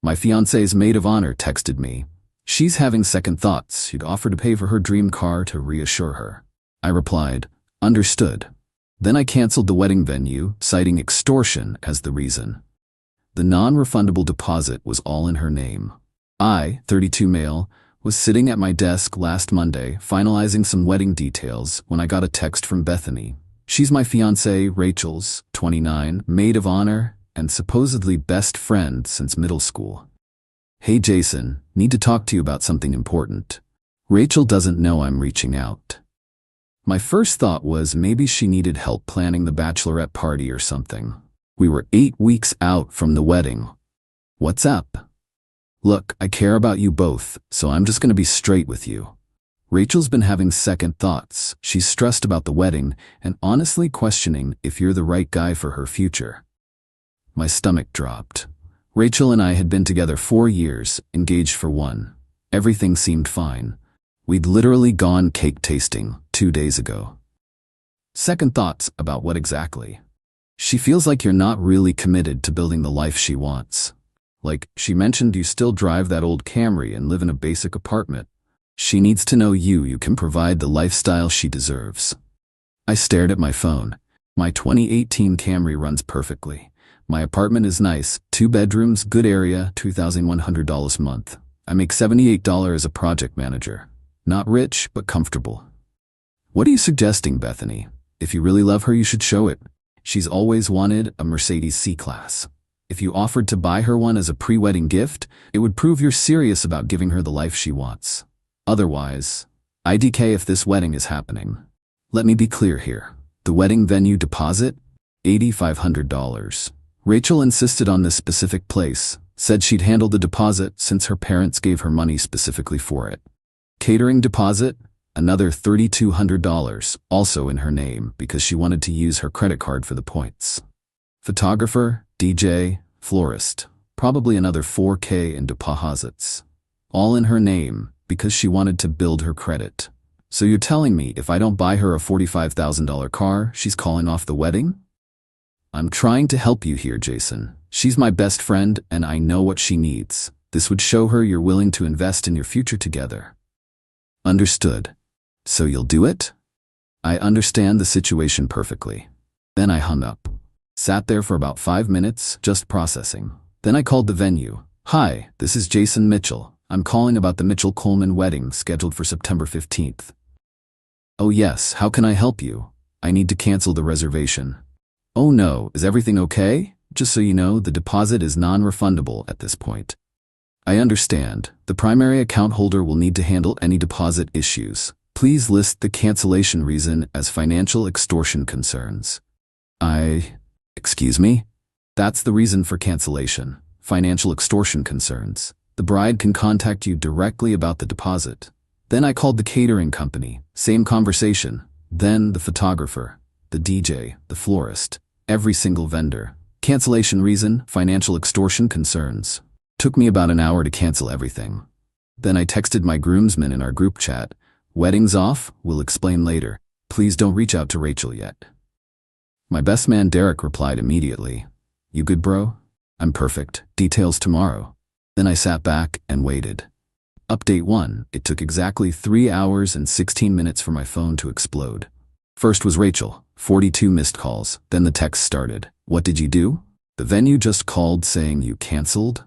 My fiancé's maid of honor texted me. She's having second thoughts. She'd offer to pay for her dream car to reassure her. I replied, understood. Then I canceled the wedding venue, citing extortion as the reason. The non-refundable deposit was all in her name. I, 32 male, was sitting at my desk last Monday finalizing some wedding details when I got a text from Bethany. She's my fiancée, Rachel's, 29, maid of honor, and supposedly best friend since middle school. Hey Jason, need to talk to you about something important. Rachel doesn't know I'm reaching out. My first thought was maybe she needed help planning the bachelorette party or something. We were 8 weeks out from the wedding. What's up? Look, I care about you both, so I'm just gonna be straight with you. Rachel's been having second thoughts. She's stressed about the wedding and honestly questioning if you're the right guy for her future. My stomach dropped. Rachel and I had been together 4 years, engaged for 1. Everything seemed fine. We'd literally gone cake tasting 2 days ago. Second thoughts about what exactly? She feels like you're not really committed to building the life she wants. Like, she mentioned you still drive that old Camry and live in a basic apartment. She needs to know you can provide the lifestyle she deserves. I stared at my phone. My 2018 Camry runs perfectly. My apartment is nice, 2 bedrooms, good area, $2,100 a month. I make $78 as a project manager. Not rich, but comfortable. What are you suggesting, Bethany? If you really love her, you should show it. She's always wanted a Mercedes C-Class. If you offered to buy her one as a pre-wedding gift, it would prove you're serious about giving her the life she wants. Otherwise, IDK if this wedding is happening. Let me be clear here. The wedding venue deposit? $8,500. Rachel insisted on this specific place, said she'd handle the deposit since her parents gave her money specifically for it. Catering deposit? Another $3,200, also in her name because she wanted to use her credit card for the points. Photographer, DJ, florist, probably another $4,000 in deposits. All in her name because she wanted to build her credit. So you're telling me if I don't buy her a $45,000 car, she's calling off the wedding? I'm trying to help you here, Jason. She's my best friend and I know what she needs. This would show her you're willing to invest in your future together. Understood. So you'll do it? I understand the situation perfectly. Then I hung up. Sat there for about 5 minutes, just processing. Then I called the venue. Hi, this is Jason Mitchell. I'm calling about the Mitchell-Coleman wedding scheduled for September 15th. Oh yes, how can I help you? I need to cancel the reservation. Oh no, is everything okay? Just so you know, the deposit is non-refundable at this point. I understand. The primary account holder will need to handle any deposit issues. Please list the cancellation reason as financial extortion concerns. Excuse me? That's the reason for cancellation. Financial extortion concerns. The bride can contact you directly about the deposit. Then I called the catering company. Same conversation. Then the photographer, the DJ, the florist, every single vendor. Cancellation reason, financial extortion concerns. Took me about an hour to cancel everything. Then I texted my groomsmen in our group chat. Wedding's off, we'll explain later. Please don't reach out to Rachel yet. My best man Derek replied immediately. You good, bro? I'm perfect. Details tomorrow. Then I sat back and waited. Update 1. It took exactly 3 hours and 16 minutes for my phone to explode. First was Rachel, 42 missed calls. Then the text started. What did you do? The venue just called saying you canceled?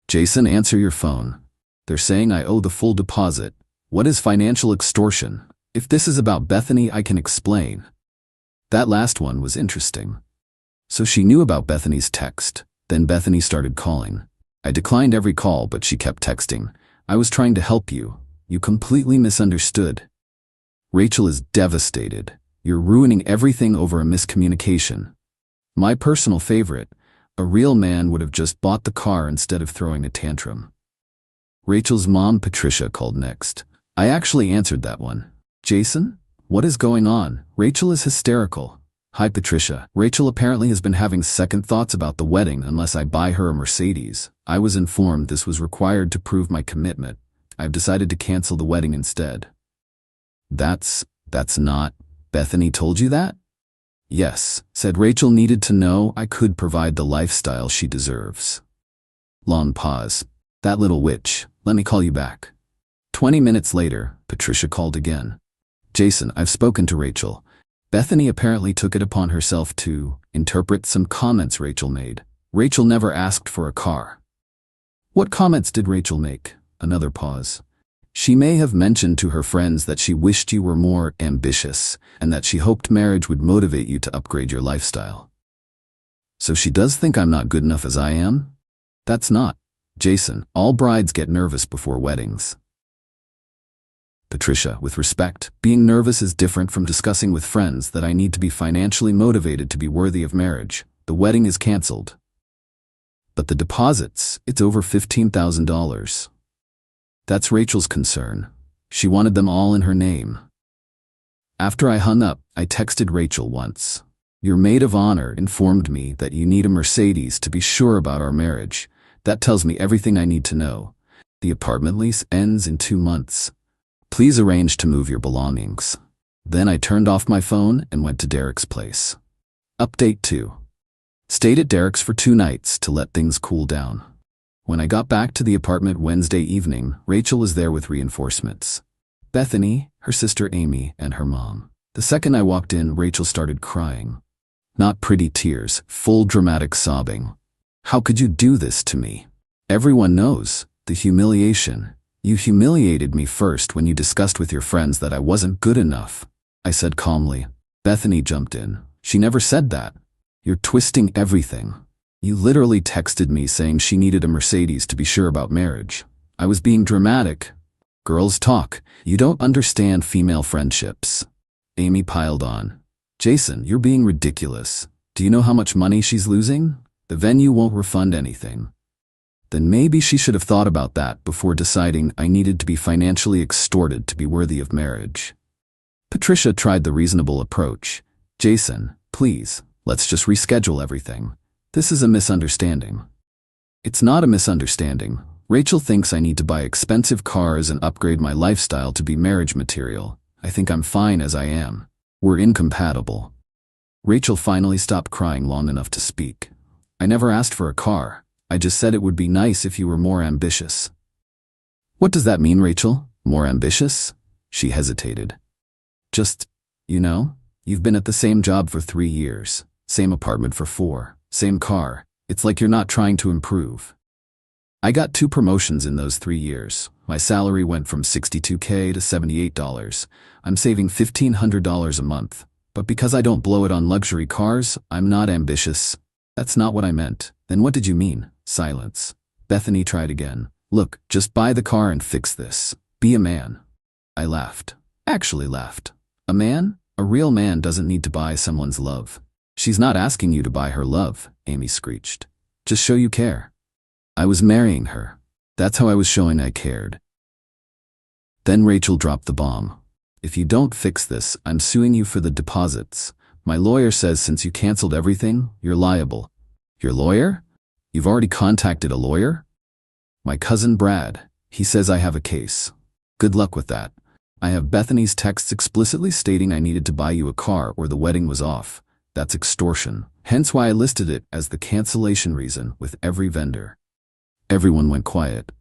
Jason, answer your phone. They're saying I owe the full deposit. What is financial extortion? If this is about Bethany, I can explain. That last one was interesting. So she knew about Bethany's text. Then Bethany started calling. I declined every call, but she kept texting. I was trying to help you. You completely misunderstood. Rachel is devastated. You're ruining everything over a miscommunication. My personal favorite, a real man would have just bought the car instead of throwing a tantrum. Rachel's mom, Patricia, called next. I actually answered that one. Jason? What is going on? Rachel is hysterical. Hi, Patricia. Rachel apparently has been having second thoughts about the wedding unless I buy her a Mercedes. I was informed this was required to prove my commitment. I've decided to cancel the wedding instead. That's not... Bethany told you that? Yes, said Rachel needed to know I could provide the lifestyle she deserves. Long pause. That little witch. Let me call you back. 20 minutes later, Patricia called again. Jason, I've spoken to Rachel. Bethany apparently took it upon herself to interpret some comments Rachel made. Rachel never asked for a car. What comments did Rachel make? Another pause. She may have mentioned to her friends that she wished you were more ambitious and that she hoped marriage would motivate you to upgrade your lifestyle. So she does think I'm not good enough as I am? That's not. Jason, all brides get nervous before weddings. Patricia, with respect, being nervous is different from discussing with friends that I need to be financially motivated to be worthy of marriage. The wedding is canceled. But the deposits, it's over $15,000. That's Rachel's concern. She wanted them all in her name. After I hung up, I texted Rachel once. Your maid of honor informed me that you need a Mercedes to be sure about our marriage. That tells me everything I need to know. The apartment lease ends in 2 months. Please arrange to move your belongings. Then I turned off my phone and went to Derek's place. Update 2. Stayed at Derek's for 2 nights to let things cool down. When I got back to the apartment Wednesday evening, Rachel was there with reinforcements. Bethany, her sister Amy, and her mom. The second I walked in, Rachel started crying. Not pretty tears, full dramatic sobbing. How could you do this to me? Everyone knows. The humiliation. You humiliated me first when you discussed with your friends that I wasn't good enough. I said calmly. Bethany jumped in. She never said that. You're twisting everything. You literally texted me saying she needed a Mercedes to be sure about marriage. I was being dramatic. Girls talk. You don't understand female friendships. Amy piled on. Jason, you're being ridiculous. Do you know how much money she's losing? The venue won't refund anything. Then maybe she should have thought about that before deciding I needed to be financially extorted to be worthy of marriage. Patricia tried the reasonable approach. Jason, please, let's just reschedule everything. This is a misunderstanding. It's not a misunderstanding. Rachel thinks I need to buy expensive cars and upgrade my lifestyle to be marriage material. I think I'm fine as I am. We're incompatible. Rachel finally stopped crying long enough to speak. I never asked for a car. I just said it would be nice if you were more ambitious. What does that mean, Rachel? More ambitious? She hesitated. Just, you've been at the same job for 3 years, same apartment for 4, same car. It's like you're not trying to improve. I got 2 promotions in those 3 years. My salary went from $62K to $78. I'm saving $1,500 a month. But because I don't blow it on luxury cars, I'm not ambitious. That's not what I meant. Then what did you mean? Silence. Bethany tried again. Look, just buy the car and fix this. Be a man. I laughed. Actually laughed. A man? A real man doesn't need to buy someone's love. She's not asking you to buy her love, Amy screeched. Just show you care. I was marrying her. That's how I was showing I cared. Then Rachel dropped the bomb. If you don't fix this, I'm suing you for the deposits. My lawyer says since you canceled everything, you're liable. Your lawyer? You've already contacted a lawyer? My cousin Brad. He says I have a case. Good luck with that. I have Bethany's texts explicitly stating I needed to buy you a car or the wedding was off. That's extortion. Hence why I listed it as the cancellation reason with every vendor. Everyone went quiet.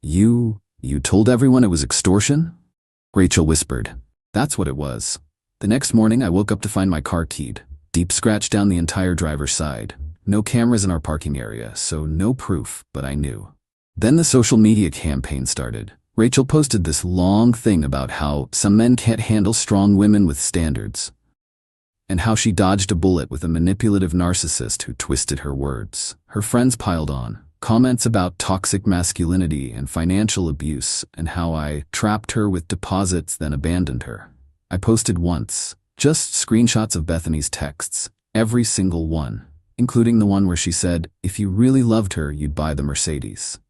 You told everyone it was extortion? Rachel whispered. That's what it was. The next morning I woke up to find my car keyed. Deep scratch down the entire driver's side. No cameras in our parking area, so no proof, but I knew. Then the social media campaign started. Rachel posted this long thing about how some men can't handle strong women with standards, and how she dodged a bullet with a manipulative narcissist who twisted her words. Her friends piled on. Comments about toxic masculinity and financial abuse and how I trapped her with deposits then abandoned her. I posted once, just screenshots of Bethany's texts, every single one, including the one where she said, if you really loved her, you'd buy the Mercedes.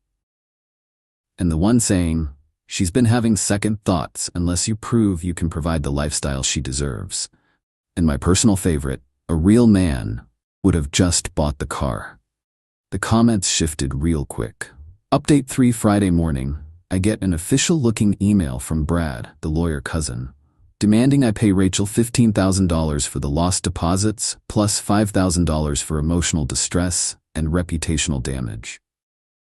And the one saying, she's been having second thoughts unless you prove you can provide the lifestyle she deserves. And my personal favorite, a real man would have just bought the car. The comments shifted real quick. Update 3 Friday morning, I get an official-looking email from Brad, the lawyer cousin, demanding I pay Rachel $15,000 for the lost deposits plus $5,000 for emotional distress and reputational damage.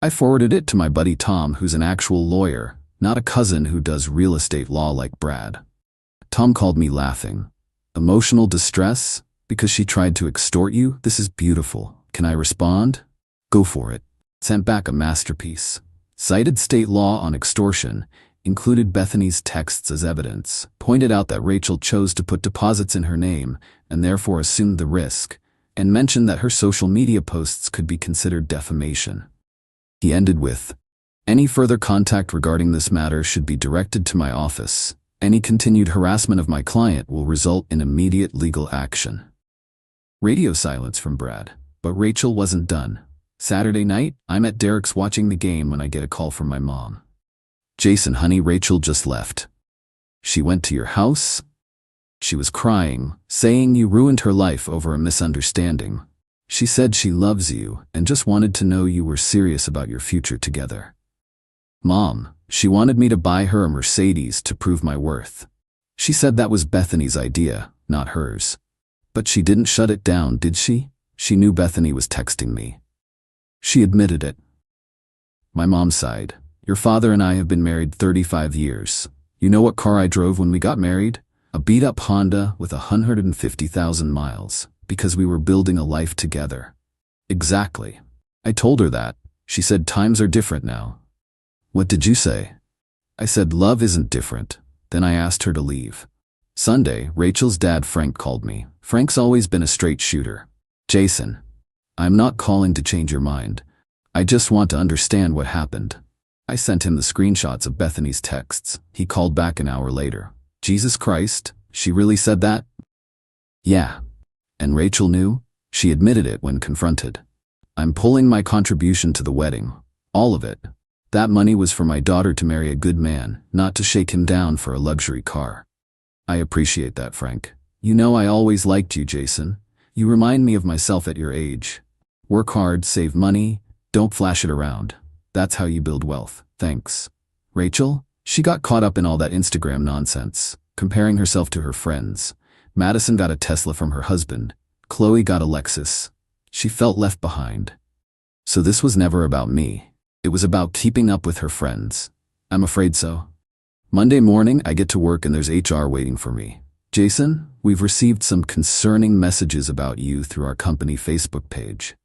I forwarded it to my buddy Tom, who's an actual lawyer, not a cousin who does real estate law like Brad. Tom called me laughing. Emotional distress? Because she tried to extort you? This is beautiful. Can I respond? Go for it. Sent back a masterpiece. Cited state law on extortion, included Bethany's texts as evidence, pointed out that Rachel chose to put deposits in her name and therefore assumed the risk, and mentioned that her social media posts could be considered defamation. He ended with, "Any further contact regarding this matter should be directed to my office. Any continued harassment of my client will result in immediate legal action." Radio silence from Brad, but Rachel wasn't done. Saturday night, I'm at Derek's watching the game when I get a call from my mom. "Jason, honey, Rachel just left." "She went to your house?" "She was crying, saying you ruined her life over a misunderstanding. She said she loves you and just wanted to know you were serious about your future together." "Mom, she wanted me to buy her a Mercedes to prove my worth. She said that was Bethany's idea, not hers. But she didn't shut it down, did she? She knew Bethany was texting me. She admitted it." My mom sighed. "Your father and I have been married 35 years. You know what car I drove when we got married? A beat-up Honda with 150,000 miles. Because we were building a life together." "Exactly. I told her that. She said times are different now." "What did you say?" "I said love isn't different." Then I asked her to leave. Sunday, Rachel's dad Frank called me. Frank's always been a straight shooter. "Jason, I'm not calling to change your mind. I just want to understand what happened." I sent him the screenshots of Bethany's texts. He called back an hour later. "Jesus Christ, she really said that?" "Yeah. And Rachel knew? She admitted it when confronted." "I'm pulling my contribution to the wedding. All of it. That money was for my daughter to marry a good man, not to shake him down for a luxury car." "I appreciate that, Frank. You know I always liked you, Jason. You remind me of myself at your age. Work hard, save money, don't flash it around. That's how you build wealth. Thanks." Rachel? She got caught up in all that Instagram nonsense, comparing herself to her friends. Madison got a Tesla from her husband. Chloe got a Lexus. She felt left behind. So this was never about me. It was about keeping up with her friends. I'm afraid so. Monday morning, I get to work and there's HR waiting for me. "Jason, we've received some concerning messages about you through our company Facebook page."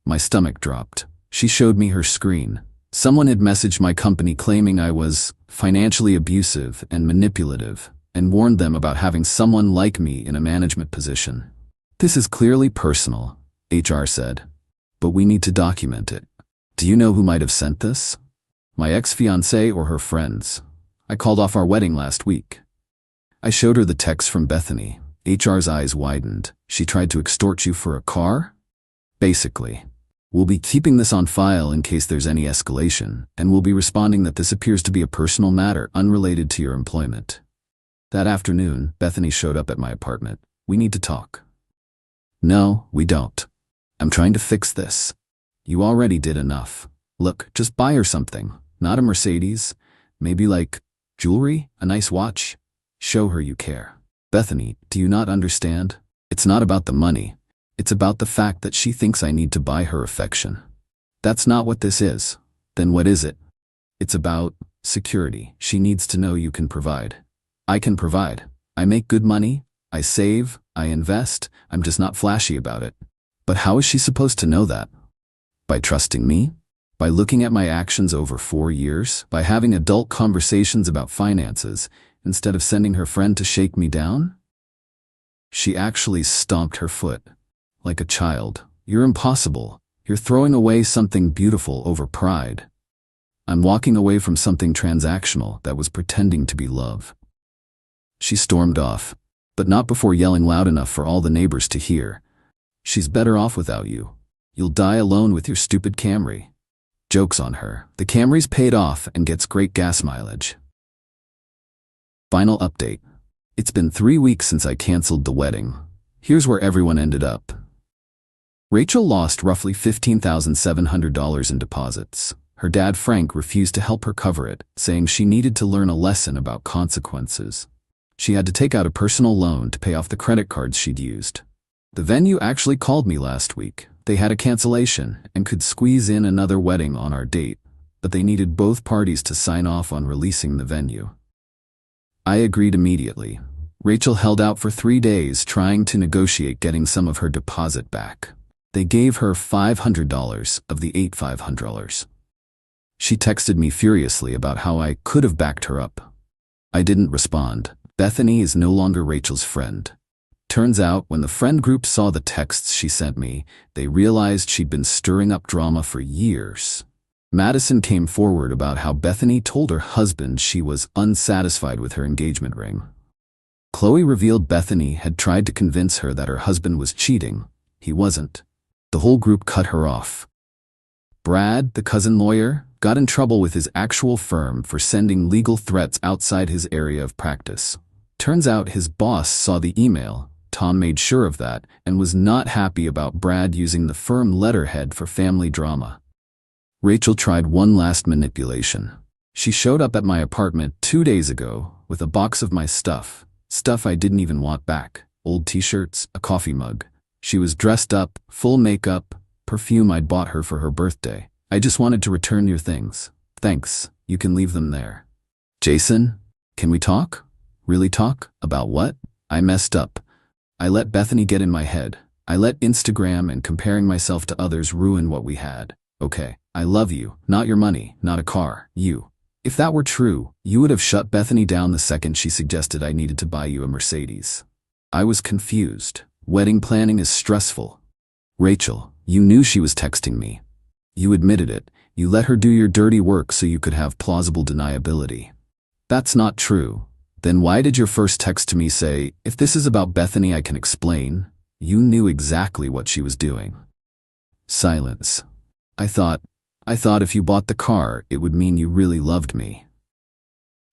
My stomach dropped. She showed me her screen. Someone had messaged my company claiming I was financially abusive and manipulative, and warned them about having someone like me in a management position. "This is clearly personal," HR said, "but we need to document it." "Do you know who might have sent this?" "My ex-fiancée or her friends. I called off our wedding last week." I showed her the text from Bethany. HR's eyes widened. "She tried to extort you for a car?" "Basically. We'll be keeping this on file in case there's any escalation, and we'll be responding that this appears to be a personal matter unrelated to your employment." That afternoon, Bethany showed up at my apartment. "We need to talk." "No, we don't. I'm trying to fix this." "You already did enough. Look, just buy her something. Not a Mercedes. Maybe like jewelry, a nice watch. Show her you care." "Bethany, do you not understand? It's not about the money. It's about the fact that she thinks I need to buy her affection." "That's not what this is." "Then what is it?" "It's about security. She needs to know you can provide." "I can provide. I make good money. I save. I invest. I'm just not flashy about it." "But how is she supposed to know that?" "By trusting me? By looking at my actions over 4 years? By having adult conversations about finances instead of sending her friend to shake me down?" She actually stomped her foot. Like a child. "You're impossible. You're throwing away something beautiful over pride." "I'm walking away from something transactional that was pretending to be love." She stormed off, but not before yelling loud enough for all the neighbors to hear. "She's better off without you. You'll die alone with your stupid Camry." Joke's on her. The Camry's paid off and gets great gas mileage. Final update. It's been 3 weeks since I canceled the wedding. Here's where everyone ended up. Rachel lost roughly $15,700 in deposits. Her dad Frank refused to help her cover it, saying she needed to learn a lesson about consequences. She had to take out a personal loan to pay off the credit cards she'd used. The venue actually called me last week. They had a cancellation and could squeeze in another wedding on our date, but they needed both parties to sign off on releasing the venue. I agreed immediately. Rachel held out for 3 days trying to negotiate getting some of her deposit back. They gave her $500 of the $8,500. She texted me furiously about how I could have backed her up. I didn't respond. Bethany is no longer Rachel's friend. Turns out, when the friend group saw the texts she sent me, they realized she'd been stirring up drama for years. Madison came forward about how Bethany told her husband she was unsatisfied with her engagement ring. Chloe revealed Bethany had tried to convince her that her husband was cheating. He wasn't. The whole group cut her off. Brad, the cousin lawyer, got in trouble with his actual firm for sending legal threats outside his area of practice. Turns out his boss saw the email. Tom made sure of that and was not happy about Brad using the firm letterhead for family drama. Rachel tried one last manipulation. She showed up at my apartment 2 days ago with a box of my stuff I didn't even want back, old t-shirts, a coffee mug. She was dressed up, full makeup, perfume I'd bought her for her birthday. I just wanted to return your things. Thanks, you can leave them there. Jason, can we talk? Really talk? About what? I messed up. I let Bethany get in my head. I let Instagram and comparing myself to others ruin what we had. Okay, I love you, not your money, not a car, you. If that were true, you would have shut Bethany down the second she suggested I needed to buy you a Mercedes. I was confused. Wedding planning is stressful. Rachel, you knew she was texting me. You admitted it. You let her do your dirty work so you could have plausible deniability. That's not true. Then why did your first text to me say, if this is about Bethany, I can explain? You knew exactly what she was doing. Silence. I thought if you bought the car, it would mean you really loved me.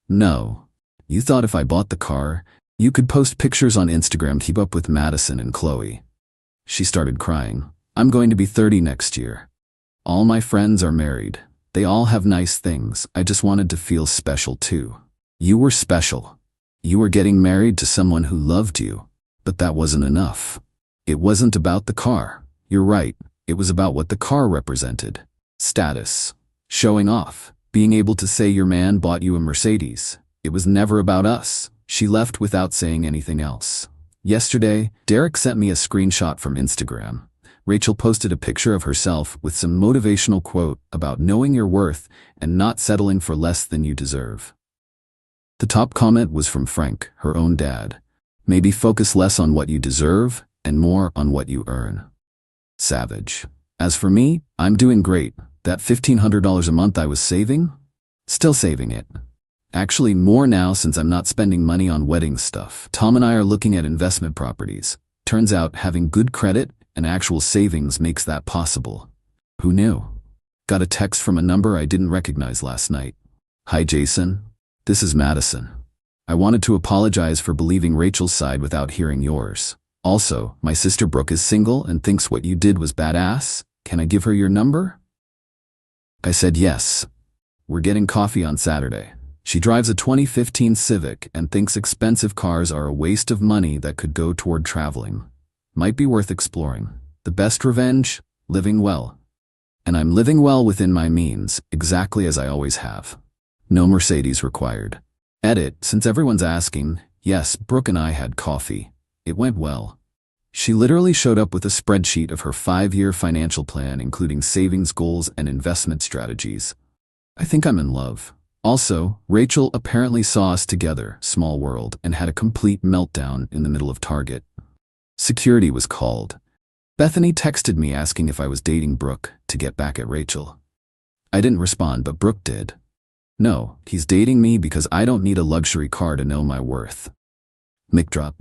No. You thought if I bought the car, you could post pictures on Instagram to keep up with Madison and Chloe. She started crying. I'm going to be 30 next year. All my friends are married. They all have nice things. I just wanted to feel special too. You were special. You were getting married to someone who loved you. But that wasn't enough. It wasn't about the car. You're right. It was about what the car represented. Status. Showing off. Being able to say your man bought you a Mercedes. It was never about us. She left without saying anything else. Yesterday, Derek sent me a screenshot from Instagram. Rachel posted a picture of herself with some motivational quote about knowing your worth and not settling for less than you deserve. The top comment was from Frank, her own dad. Maybe focus less on what you deserve and more on what you earn. Savage. As for me, I'm doing great. That $1,500 a month I was saving? Still saving it. Actually, more now since I'm not spending money on wedding stuff. Tom and I are looking at investment properties. Turns out having good credit and actual savings makes that possible. Who knew? Got a text from a number I didn't recognize last night. Hi Jason, this is Madison. I wanted to apologize for believing Rachel's side without hearing yours. Also, my sister Brooke is single and thinks what you did was badass. Can I give her your number? I said yes. We're getting coffee on Saturday. She drives a 2015 Civic and thinks expensive cars are a waste of money that could go toward traveling. Might be worth exploring. The best revenge? Living well. And I'm living well within my means, exactly as I always have. No Mercedes required. Edit, since everyone's asking, yes, Brooke and I had coffee. It went well. She literally showed up with a spreadsheet of her 5-year financial plan, including savings goals and investment strategies. I think I'm in love. Also, Rachel apparently saw us together, small world, and had a complete meltdown in the middle of Target. Security was called. Bethany texted me asking if I was dating Brooke to get back at Rachel. I didn't respond, but Brooke did. No, he's dating me because I don't need a luxury car to know my worth. Mic drop.